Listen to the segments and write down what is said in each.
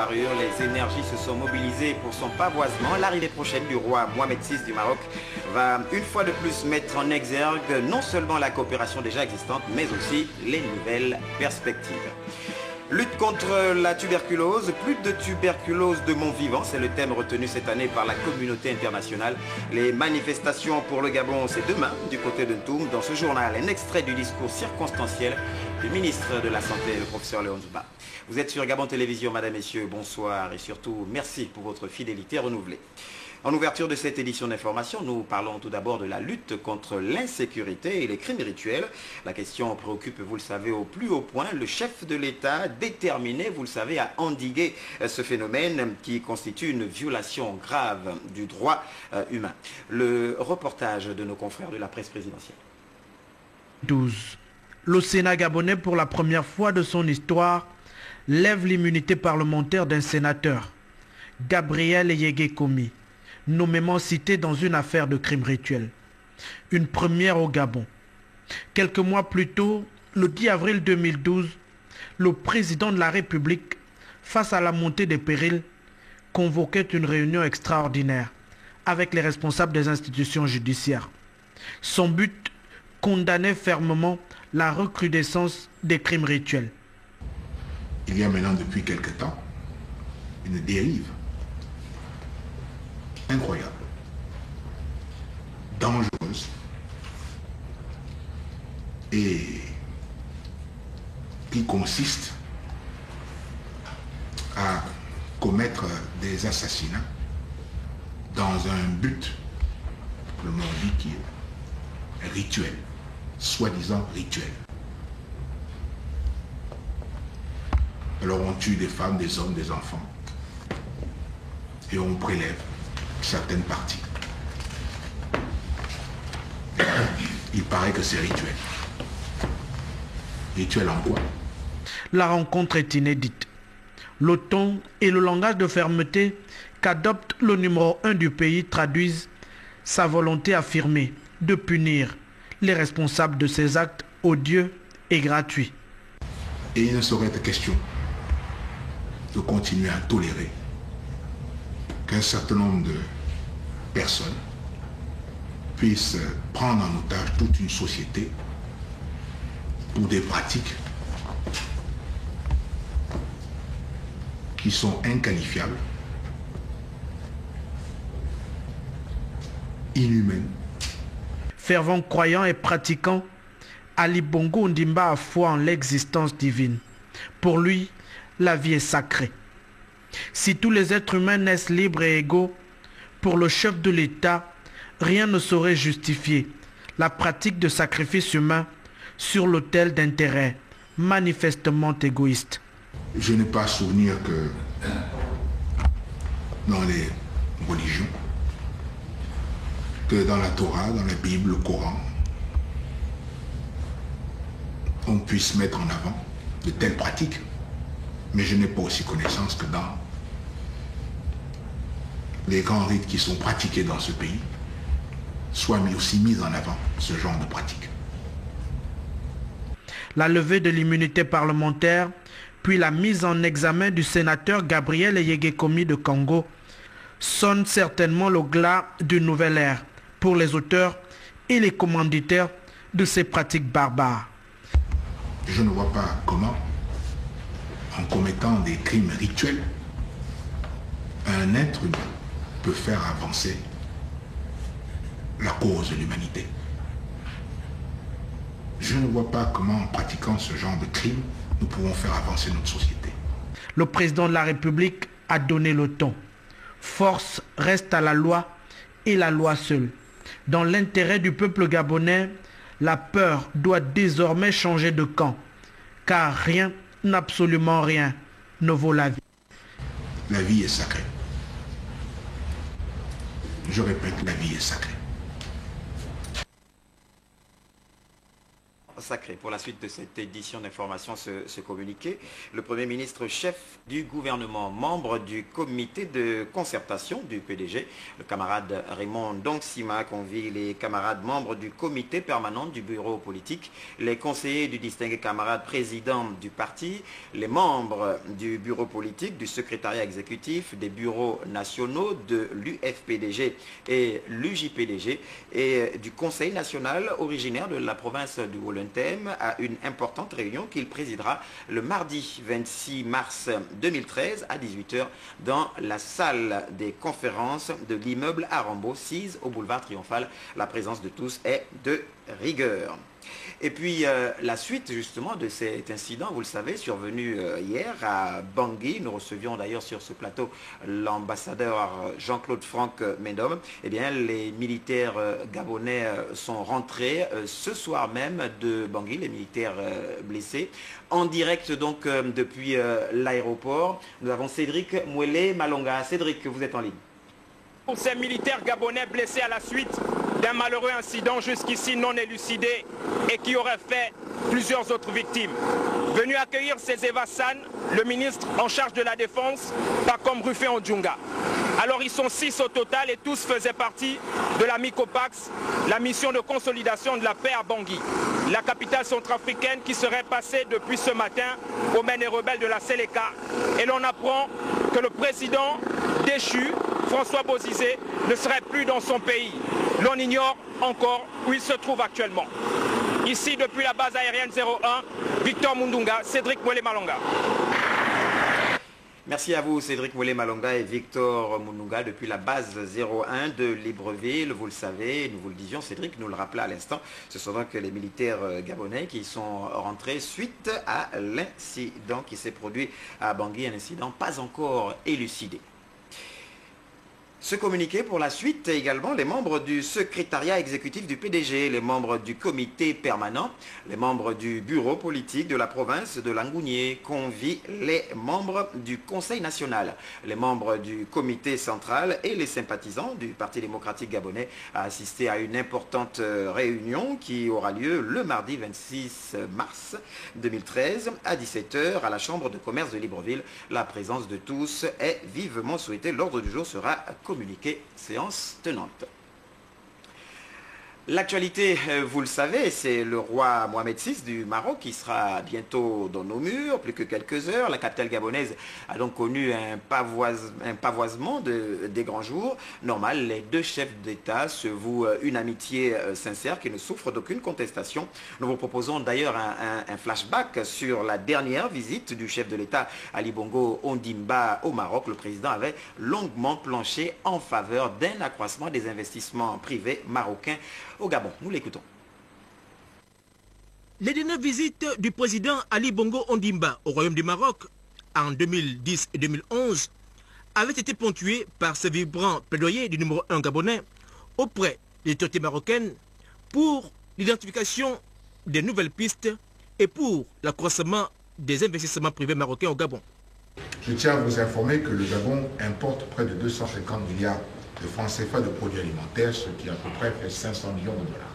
parure, les énergies se sont mobilisées pour son pavoisement. L'arrivée prochaine du roi Mohamed VI du Maroc va une fois de plus mettre en exergue non seulement la coopération déjà existante, mais aussi les nouvelles perspectives. Lutte contre la tuberculose, plus de tuberculose de mon vivant, c'est le thème retenu cette année par la communauté internationale. Les manifestations pour le Gabon, c'est demain du côté de Ntoum. Dans ce journal, un extrait du discours circonstanciel du ministre de la Santé, le professeur Léon Zouba. Vous êtes sur Gabon Télévision, mesdames, messieurs, bonsoir et surtout merci pour votre fidélité renouvelée. En ouverture de cette édition d'information, nous parlons tout d'abord de la lutte contre l'insécurité et les crimes rituels. La question préoccupe, vous le savez, au plus haut point le chef de l'État déterminé, vous le savez, à endiguer ce phénomène qui constitue une violation grave du droit humain. Le reportage de nos confrères de la presse présidentielle. 12. Le Sénat gabonais, pour la première fois de son histoire, lève l'immunité parlementaire d'un sénateur, Gabriel Yégué-Komi, nommément cité dans une affaire de crime rituel. Une première au Gabon. Quelques mois plus tôt, le 10 avril 2012, le président de la République, face à la montée des périls, convoquait une réunion extraordinaire avec les responsables des institutions judiciaires. Son but, condamner fermement la recrudescence des crimes rituels. Il y a maintenant depuis quelque temps une dérive incroyable, dangereuse et qui consiste à commettre des assassinats dans un but, le mot dit, qui est rituel, soi-disant rituel. Alors on tue des femmes, des hommes, des enfants et on prélève certaines parties. Il paraît que c'est rituel. Rituel en quoi? La rencontre est inédite. Le ton et le langage de fermeté qu'adopte le numéro 1 du pays traduisent sa volonté affirmée de punir les responsables de ces actes odieux et gratuits. Et il ne saurait être question de continuer à tolérer qu'un certain nombre de personnes puissent prendre en otage toute une société pour des pratiques qui sont inqualifiables, inhumaines. Fervent croyant et pratiquant, Ali Bongo Ondimba a foi en l'existence divine. Pour lui, la vie est sacrée. Si tous les êtres humains naissent libres et égaux, pour le chef de l'État, rien ne saurait justifier la pratique de sacrifices humains sur l'autel d'intérêts manifestement égoïstes. Je n'ai pas souvenir que dans les religions, que dans la Torah, dans la Bible, le Coran, on puisse mettre en avant de telles pratiques. Mais je n'ai pas aussi connaissance que dans les grands rites qui sont pratiqués dans ce pays, soit aussi mis en avant ce genre de pratiques. La levée de l'immunité parlementaire, puis la mise en examen du sénateur Gabriel Yégué-Komi de Congo, sonne certainement le glas d'une nouvelle ère pour les auteurs et les commanditaires de ces pratiques barbares. Je ne vois pas comment, en commettant des crimes rituels, un être humain peut faire avancer la cause de l'humanité. Je ne vois pas comment, en pratiquant ce genre de crime, nous pouvons faire avancer notre société. Le président de la République a donné le ton. Force reste à la loi et la loi seule. Dans l'intérêt du peuple gabonais, la peur doit désormais changer de camp, car rien, absolument rien, ne vaut la vie. La vie est sacrée. Je répète, la vie est sacrée. sacré. Pour la suite de cette édition d'information, ce communiqué, le Premier ministre chef du gouvernement, membre du comité de concertation du PDG, le camarade Raymond Dongsima, convie les camarades membres du comité permanent du bureau politique, les conseillers du distingué camarade président du parti, les membres du bureau politique, du secrétariat exécutif, des bureaux nationaux de l'UFPDG et l'UJPDG et du Conseil national originaire de la province du Wollentem à une importante réunion qu'il présidera le mardi 26 mars 2013 à 18 h dans la salle des conférences de l'immeuble Arambo 6 au boulevard Triomphal. La présence de tous est de rigueur. Et puis la suite justement de cet incident, vous le savez, survenu hier à Bangui. Nous recevions d'ailleurs sur ce plateau l'ambassadeur Jean-Claude Franck Mendom. Eh bien, les militaires gabonais sont rentrés ce soir même de Bangui, les militaires blessés. En direct donc depuis l'aéroport, nous avons Cédric Mwele Malonga. Cédric, vous êtes en ligne. Pour ces militaires gabonais blessés à la suite d'un malheureux incident jusqu'ici non élucidé et qui aurait fait plusieurs autres victimes. Venu accueillir ces Evassan, le ministre en charge de la défense, Pacom Rufin Odjunga. Alors ils sont 6 au total et tous faisaient partie de la MICOPAX, la mission de consolidation de la paix à Bangui, la capitale centrafricaine qui serait passée depuis ce matin aux mains des rebelles de la Séléka. Et l'on apprend que le président déchu, François Bozizé, ne serait plus dans son pays. L'on ignore encore où il se trouve actuellement. Ici, depuis la base aérienne 01, Victor Mundunga, Cédric Mwele Malonga. Merci à vous Cédric Mwele Malonga et Victor Mundunga depuis la base 01 de Libreville. Vous le savez, nous vous le disions, Cédric nous le rappelait à l'instant, ce sont donc les militaires gabonais qui sont rentrés suite à l'incident qui s'est produit à Bangui, un incident pas encore élucidé. Ce communiqué pour la suite également, les membres du secrétariat exécutif du PDG, les membres du comité permanent, les membres du bureau politique de la province de Langounié convient les membres du Conseil national, les membres du comité central et les sympathisants du Parti démocratique gabonais à assister à une importante réunion qui aura lieu le mardi 26 mars 2013 à 17 h à la Chambre de commerce de Libreville. La présence de tous est vivement souhaitée. L'ordre du jour sera communiqué, séance tenante. L'actualité, vous le savez, c'est le roi Mohamed VI du Maroc qui sera bientôt dans nos murs, plus que quelques heures. La capitale gabonaise a donc connu un pavoisement des grands jours. Normal, les deux chefs d'État se vouent une amitié sincère qui ne souffre d'aucune contestation. Nous vous proposons d'ailleurs un flashback sur la dernière visite du chef de l'État Ali Bongo Ondimba au Maroc. Le président avait longuement planché en faveur d'un accroissement des investissements privés marocains au Gabon. Nous l'écoutons. Les dernières visites du président Ali Bongo Ondimba au Royaume du Maroc en 2010 et 2011 avaient été ponctuées par ce vibrant plaidoyer du numéro 1 gabonais auprès des autorités marocaines pour l'identification des nouvelles pistes et pour l'accroissement des investissements privés marocains au Gabon. Je tiens à vous informer que le Gabon importe près de 250 milliards de francs CFA de produits alimentaires, ce qui à peu près fait 500 millions de dollars.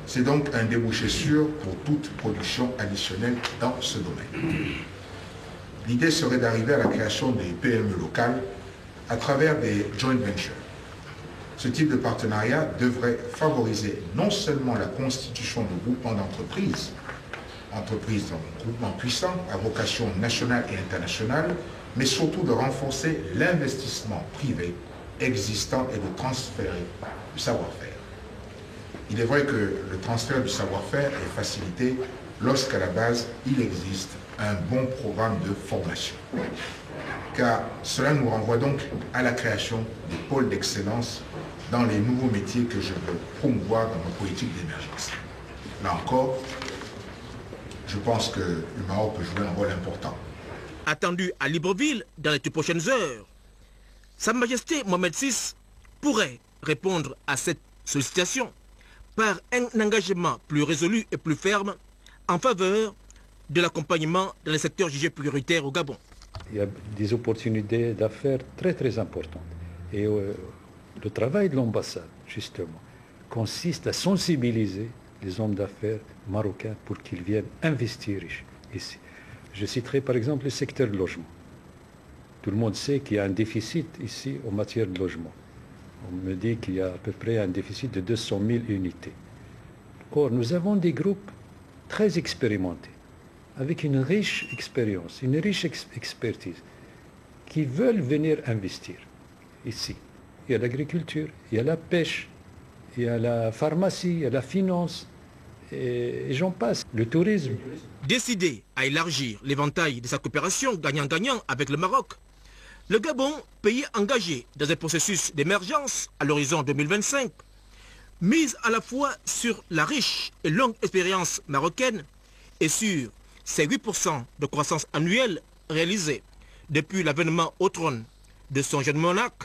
C'est donc un débouché sûr pour toute production additionnelle dans ce domaine. L'idée serait d'arriver à la création des PME locales à travers des joint ventures. Ce type de partenariat devrait favoriser non seulement la constitution de groupements d'entreprises, entreprises d'un groupement puissant à vocation nationale et internationale, mais surtout de renforcer l'investissement privé existant et de transférer du savoir-faire. Il est vrai que le transfert du savoir-faire est facilité lorsqu'à la base, il existe un bon programme de formation. Car cela nous renvoie donc à la création des pôles d'excellence dans les nouveaux métiers que je veux promouvoir dans ma politique d'émergence. Là encore, je pense que le Maroc peut jouer un rôle important. Attendu à Libreville dans les toutes prochaines heures, Sa Majesté Mohamed VI pourrait répondre à cette sollicitation par un engagement plus résolu et plus ferme en faveur de l'accompagnement dans les secteurs jugés prioritaires au Gabon. Il y a des opportunités d'affaires très importantes. Et le travail de l'ambassade, justement, consiste à sensibiliser les hommes d'affaires marocains pour qu'ils viennent investir ici. Je citerai par exemple le secteur de logement. Tout le monde sait qu'il y a un déficit ici en matière de logement. On me dit qu'il y a à peu près un déficit de 200 000 unités. Or, nous avons des groupes très expérimentés, avec une riche expérience, une riche expertise, qui veulent venir investir ici. Il y a l'agriculture, il y a la pêche, il y a la pharmacie, il y a la finance, et j'en passe, le tourisme. Décidé à élargir l'éventail de sa coopération gagnant-gagnant avec le Maroc, le Gabon, pays engagé dans un processus d'émergence à l'horizon 2025, mise à la fois sur la riche et longue expérience marocaine et sur ces 8% de croissance annuelle réalisés depuis l'avènement au trône de son jeune monarque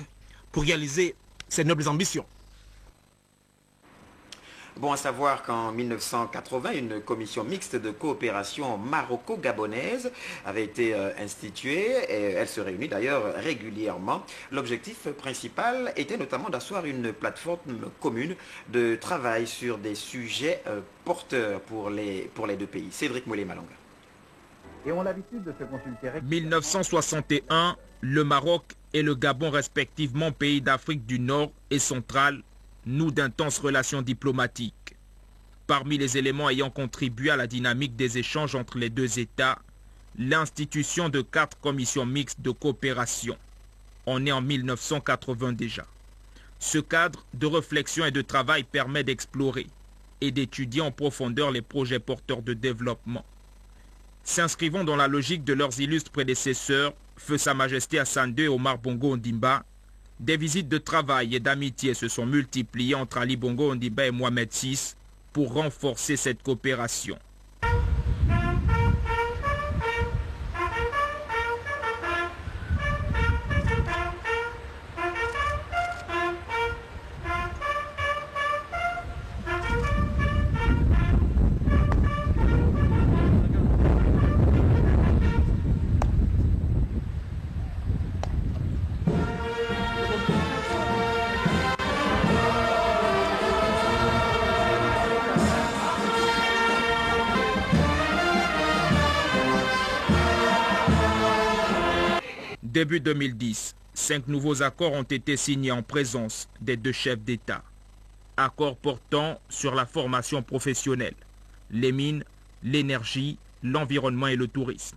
pour réaliser ses nobles ambitions. Bon à savoir qu'en 1980, une commission mixte de coopération maroco-gabonaise avait été instituée et elle se réunit d'ailleurs régulièrement. L'objectif principal était notamment d'asseoir une plateforme commune de travail sur des sujets porteurs pour les deux pays. Cédric Moulé-Malonga. Et ont l'habitude de se consulter. 1961, le Maroc et le Gabon respectivement, pays d'Afrique du Nord et centrale, nouent d'intenses relations diplomatiques. Parmi les éléments ayant contribué à la dynamique des échanges entre les deux États, l'institution de 4 commissions mixtes de coopération. On est en 1980 déjà. Ce cadre de réflexion et de travail permet d'explorer et d'étudier en profondeur les projets porteurs de développement. S'inscrivant dans la logique de leurs illustres prédécesseurs, Feu Sa Majesté Hassan II et Omar Bongo Ondimba, des visites de travail et d'amitié se sont multipliées entre Ali Bongo Ondimba et Mohamed VI pour renforcer cette coopération. Début 2010, 5 nouveaux accords ont été signés en présence des 2 chefs d'État. Accords portant sur la formation professionnelle, les mines, l'énergie, l'environnement et le tourisme.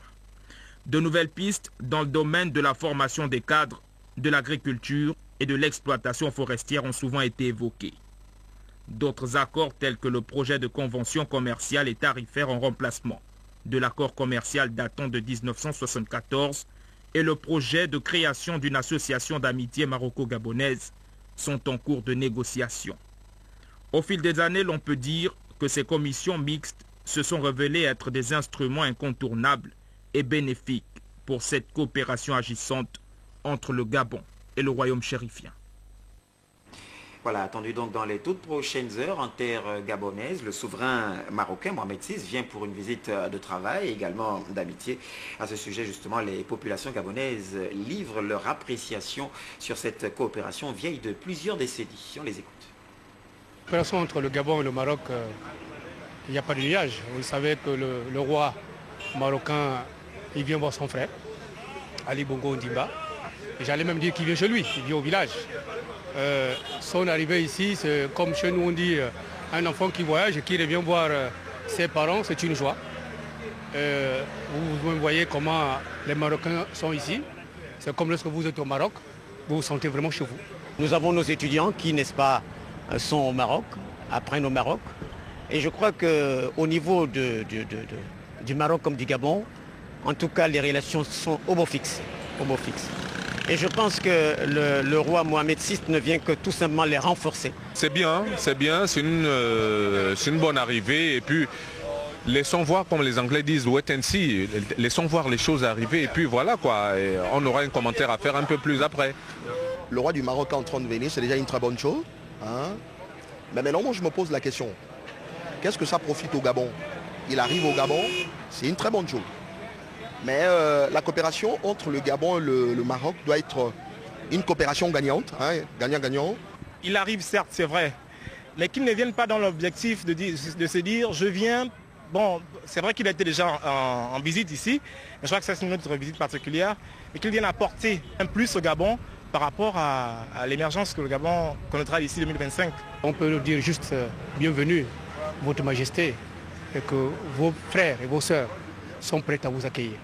De nouvelles pistes dans le domaine de la formation des cadres, de l'agriculture et de l'exploitation forestière ont souvent été évoquées. D'autres accords tels que le projet de convention commerciale et tarifaire en remplacement de l'accord commercial datant de 1974 et le projet de création d'une association d'amitié maroco-gabonaise sont en cours de négociation. Au fil des années, l'on peut dire que ces commissions mixtes se sont révélées être des instruments incontournables et bénéfiques pour cette coopération agissante entre le Gabon et le royaume chérifien. Voilà, attendu donc dans les toutes prochaines heures en terre gabonaise, le souverain marocain Mohamed VI vient pour une visite de travail et également d'amitié. À ce sujet, justement, les populations gabonaises livrent leur appréciation sur cette coopération vieille de plusieurs décennies. On les écoute. La coopération entre le Gabon et le Maroc, il n'y a pas de nuage. Vous savez que le roi marocain, il vient voir son frère, Ali Bongo Ondimba. J'allais même dire qu'il vient chez lui, il vient au village. Son arrivée ici, c'est comme chez nous on dit, un enfant qui voyage et qui revient voir ses parents, c'est une joie. Vous voyez comment les Marocains sont ici. C'est comme lorsque vous êtes au Maroc, vous vous sentez vraiment chez vous. Nous avons nos étudiants qui, n'est-ce pas, sont au Maroc, apprennent au Maroc. Et je crois qu'au niveau du Maroc comme du Gabon, en tout cas les relations sont homofixes. Et je pense que le roi Mohamed VI ne vient que tout simplement les renforcer. C'est bien, c'est une bonne arrivée. Et puis, laissons voir, comme les Anglais disent, wait and see. Laissons voir les choses arriver. Et puis voilà quoi, et on aura un commentaire à faire un peu plus après. Le roi du Maroc en train de venir, c'est déjà une très bonne chose. Hein? Mais maintenant, moi je me pose la question. Qu'est-ce que ça profite au Gabon? Il arrive au Gabon, c'est une très bonne chose. Mais la coopération entre le Gabon et le Maroc doit être une coopération gagnante, hein, gagnant-gagnant. Il arrive certes, c'est vrai, mais qu'ils ne viennent pas dans l'objectif de se dire je viens. Bon, c'est vrai qu'il a été déjà en visite ici, mais je crois que c'est une autre visite particulière, et qu'il vienne apporter un plus au Gabon par rapport à l'émergence que le Gabon connaîtra d'ici 2025. On peut leur dire juste bienvenue, Votre Majesté, et que vos frères et vos sœurs sont prêts à vous accueillir.